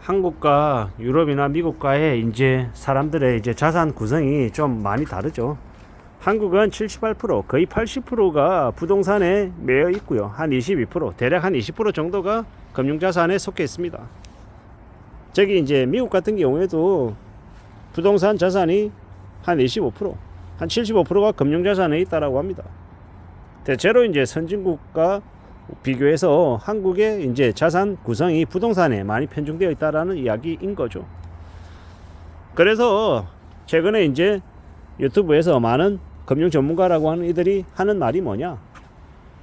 한국과 유럽이나 미국과의 이제 사람들의 이제 자산 구성이 좀 많이 다르죠. 한국은 78%, 거의 80%가 부동산에 매여 있고요. 한 22%, 대략 한 20% 정도가 금융자산에 속해 있습니다. 저기 이제 미국 같은 경우에도 부동산 자산이 한 25%, 한 75%가 금융자산에 있다라고 합니다. 대체로 이제 선진국과 비교해서 한국의 이제 자산 구성이 부동산에 많이 편중되어 있다라는 이야기인 거죠. 그래서 최근에 이제 유튜브에서 많은 금융 전문가라고 하는 이들이 하는 말이 뭐냐?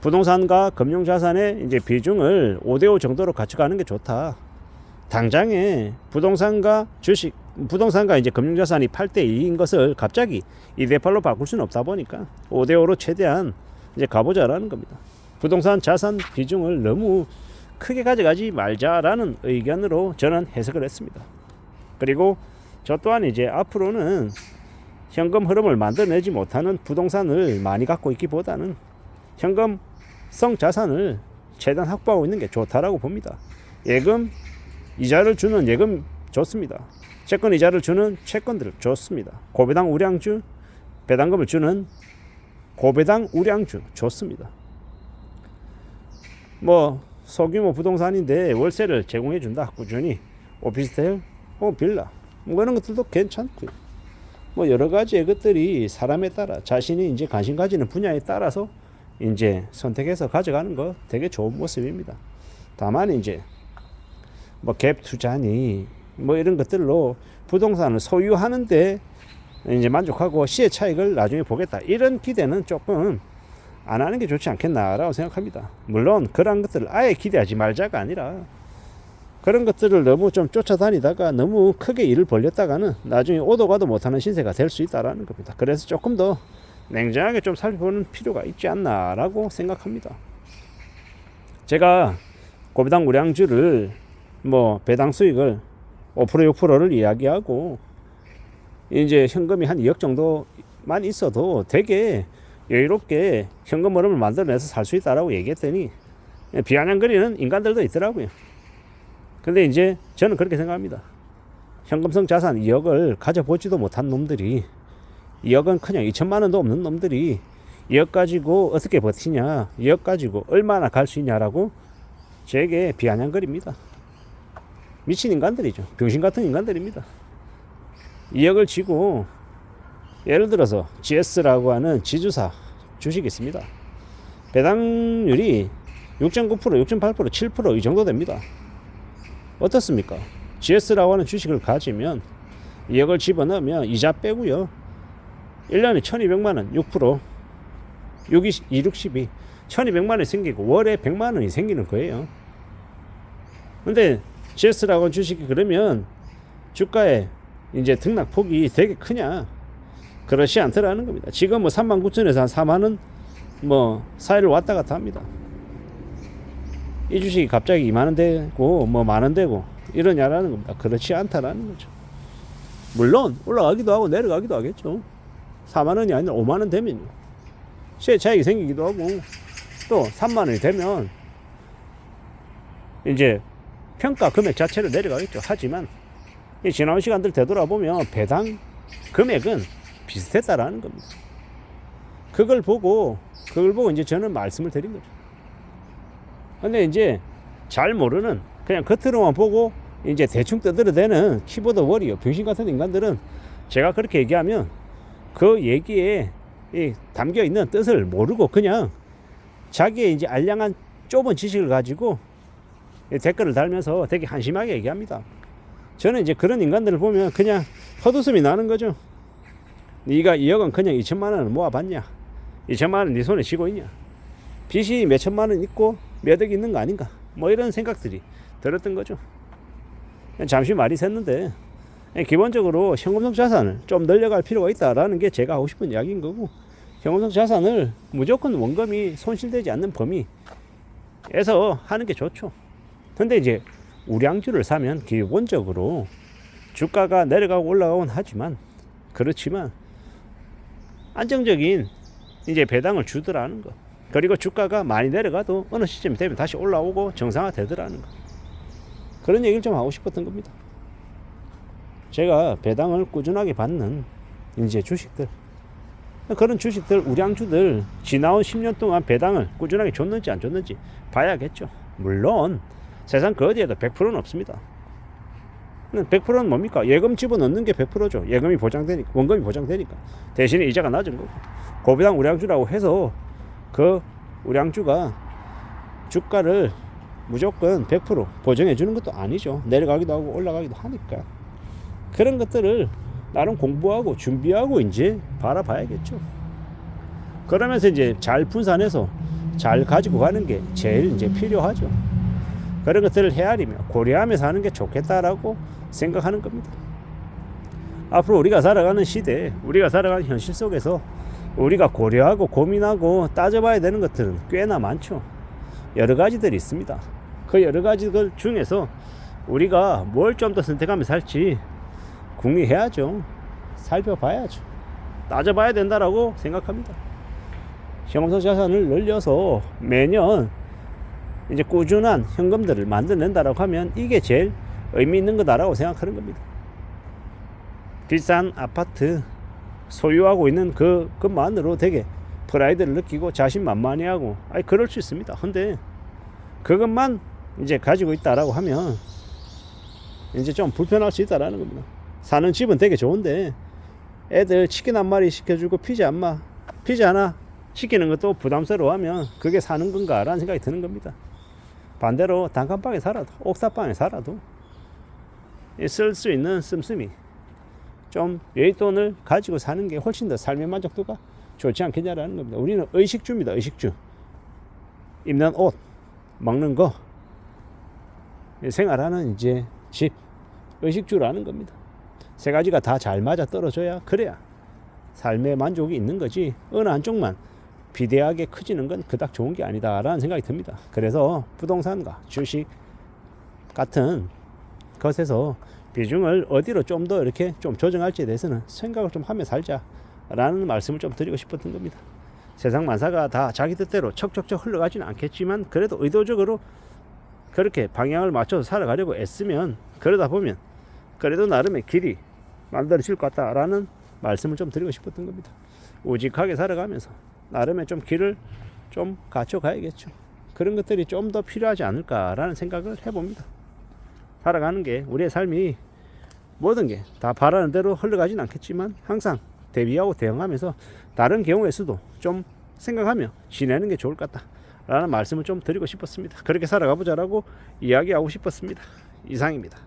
부동산과 금융 자산의 이제 비중을 5대5 정도로 갖춰가는 게 좋다. 당장에 부동산과 주식, 부동산과 이제 금융 자산이 8대2인 것을 갑자기 2대8로 바꿀 수는 없다 보니까 5대5로 최대한 이제 가보자라는 겁니다. 부동산 자산 비중을 너무 크게 가져가지 말자라는 의견으로 저는 해석을 했습니다. 그리고 저 또한 이제 앞으로는 현금 흐름을 만들어내지 못하는 부동산을 많이 갖고 있기보다는 현금성 자산을 최대한 확보하고 있는 게 좋다라고 봅니다. 예금 이자를 주는 예금 좋습니다. 채권 이자를 주는 채권들 좋습니다. 고배당 우량주, 배당금을 주는 고배당 우량주 좋습니다. 뭐 소규모 부동산인데 월세를 제공해 준다. 꾸준히 오피스텔, 빌라 뭐 그런 것들도 괜찮고요. 뭐 여러 가지의 것들이 사람에 따라 자신이 이제 관심 가지는 분야에 따라서 이제 선택해서 가져가는 거 되게 좋은 모습입니다. 다만 이제 뭐 갭 투자니 뭐 이런 것들로 부동산을 소유하는데 이제 만족하고 시의 차익을 나중에 보겠다. 이런 기대는 조금 안 하는 게 좋지 않겠나라고 생각합니다. 물론 그런 것들을 아예 기대하지 말자가 아니라 그런 것들을 너무 좀 쫓아다니다가 너무 크게 일을 벌렸다가는 나중에 오도 가도 못하는 신세가 될 수 있다라는 겁니다. 그래서 조금 더 냉정하게 좀 살펴보는 필요가 있지 않나라고 생각합니다. 제가 고배당 우량주를 뭐 배당 수익을 5% 6%를 이야기하고 이제 현금이 한 2억 정도만 있어도 되게 여유롭게 현금 흐름을 만들어내서 살 수 있다라고 얘기했더니 비아냥거리는 인간들도 있더라고요. 근데 이제 저는 그렇게 생각합니다. 현금성 자산 2억을 가져보지도 못한 놈들이 2억은 그냥 2천만 원도 없는 놈들이 2억 가지고 어떻게 버티냐, 2억 가지고 얼마나 갈 수 있냐라고 제게 비아냥거립니다. 미친 인간들이죠. 병신 같은 인간들입니다. 2억을 지고 예를 들어서 GS라고 하는 지주사 주식이 있습니다. 배당률이 6.9%, 6.8%, 7% 이 정도 됩니다. 어떻습니까? GS라고 하는 주식을 가지면 2억을 집어넣으면 이자 빼고요. 1년에 1200만원, 6%, 6, 12, 1200만원이 생기고 월에 100만원이 생기는 거예요. 근데 GS라고 하는 주식이 그러면 주가의 이제 등락폭이 되게 크냐? 그렇지 않더라는 겁니다. 지금 뭐 39,000에서 한 4만원 뭐 사이를 왔다 갔다 합니다. 이 주식이 갑자기 2만원 되고 뭐 만원 되고 이러냐라는 겁니다. 그렇지 않다라는 거죠. 물론 올라가기도 하고 내려가기도 하겠죠. 4만원이 아니라 5만원 되면요. 시의 차익이 생기기도 하고 또 3만원이 되면 이제 평가 금액 자체를 내려가겠죠. 하지만 이 지나온 시간들 되돌아보면 배당 금액은 비슷했다라는 겁니다. 그걸 보고 이제 저는 말씀을 드린 거죠. 근데 이제 잘 모르는 그냥 겉으로만 보고 이제 대충 떠들어대는 키보드 워리어 병신 같은 인간들은 제가 그렇게 얘기하면 그 얘기에 담겨 있는 뜻을 모르고 그냥 자기의 이제 알량한 좁은 지식을 가지고 댓글을 달면서 되게 한심하게 얘기합니다. 저는 이제 그런 인간들을 보면 그냥 헛웃음이 나는 거죠. 네가 2억은 그냥 2천만 원을 모아봤냐? 2천만 원 네 손에 쥐고 있냐? 빚이 몇 천만 원 있고 몇 억 있는 거 아닌가? 뭐 이런 생각들이 들었던 거죠. 잠시 말이 샜는데 기본적으로 현금성 자산을 좀 늘려갈 필요가 있다라는 게 제가 하고 싶은 이야기인 거고, 현금성 자산을 무조건 원금이 손실되지 않는 범위에서 하는 게 좋죠. 근데 이제 우량주를 사면 기본적으로 주가가 내려가고 올라가곤 하지만 그렇지만 안정적인 이제 배당을 주더라는 거. 그리고 주가가 많이 내려가도 어느 시점이 되면 다시 올라오고 정상화 되더라는 거. 그런 얘기를 좀 하고 싶었던 겁니다. 제가 배당을 꾸준하게 받는 이제 주식들, 그런 주식들, 우량주들 지나온 10년 동안 배당을 꾸준하게 줬는지 안 줬는지 봐야겠죠. 물론 세상 그 어디에도 100%는 없습니다. 100%는 뭡니까? 예금 집어넣는 게 100%죠. 예금이 보장되니까, 원금이 보장되니까. 대신에 이자가 낮은 거고. 고배당 우량주라고 해서 그 우량주가 주가를 무조건 100% 보정해 주는 것도 아니죠. 내려가기도 하고 올라가기도 하니까. 그런 것들을 나름 공부하고 준비하고 이제 바라봐야겠죠. 그러면서 이제 잘 분산해서 잘 가지고 가는 게 제일 이제 필요하죠. 그런 것들을 헤아리며 고려하면서 하는 게 좋겠다라고 생각하는 겁니다. 앞으로 우리가 살아가는 시대, 우리가 살아가는 현실 속에서 우리가 고려하고 고민하고 따져봐야 되는 것들은 꽤나 많죠. 여러 가지들이 있습니다. 그 여러 가지들 중에서 우리가 뭘 좀 더 선택하면 살지 궁리해야죠. 살펴봐야죠. 따져봐야 된다라고 생각합니다. 현금성 자산을 늘려서 매년 이제 꾸준한 현금들을 만들어낸다라고 하면 이게 제일 의미 있는 거다라고 생각하는 겁니다. 비싼 아파트 소유하고 있는 그것만으로 되게 프라이드를 느끼고 자신만만해하고 그럴 수 있습니다. 근데 그것만 이제 가지고 있다라고 하면 이제 좀 불편할 수 있다라는 겁니다. 사는 집은 되게 좋은데 애들 치킨 한 마리 시켜주고 피자 하나 시키는 것도 부담스러워하면 그게 사는 건가라는 생각이 드는 겁니다. 반대로 단칸방에 살아도 옥탑방에 살아도 쓸 수 있는 씀씀이 좀 여윳돈을 가지고 사는 게 훨씬 더 삶의 만족도가 좋지 않겠냐라는 겁니다. 우리는 의식주입니다. 의식주. 입는 옷, 먹는 거, 생활하는 이제 집, 의식주라는 겁니다. 세 가지가 다 잘 맞아 떨어져야 그래야 삶의 만족이 있는 거지 어느 한쪽만 비대하게 커지는 건 그닥 좋은 게 아니다라는 생각이 듭니다. 그래서 부동산과 주식 같은 것에서 비중을 어디로 좀 더 이렇게 좀 조정할지에 대해서는 생각을 좀 하며 살자라는 말씀을 좀 드리고 싶었던 겁니다. 세상 만사가 다 자기 뜻대로 척척척 흘러가지는 않겠지만 그래도 의도적으로 그렇게 방향을 맞춰서 살아가려고 애쓰면 그러다 보면 그래도 나름의 길이 만들어질 것 같다라는 말씀을 좀 드리고 싶었던 겁니다. 우직하게 살아가면서 나름의 좀 길을 좀 갖춰가야겠죠. 그런 것들이 좀 더 필요하지 않을까라는 생각을 해봅니다. 살아가는 게 우리의 삶이 모든 게 다 바라는 대로 흘러가진 않겠지만 항상 대비하고 대응하면서 다른 경우에서도 좀 생각하며 지내는 게 좋을 것 같다라는 말씀을 좀 드리고 싶었습니다. 그렇게 살아가보자라고 이야기하고 싶었습니다. 이상입니다.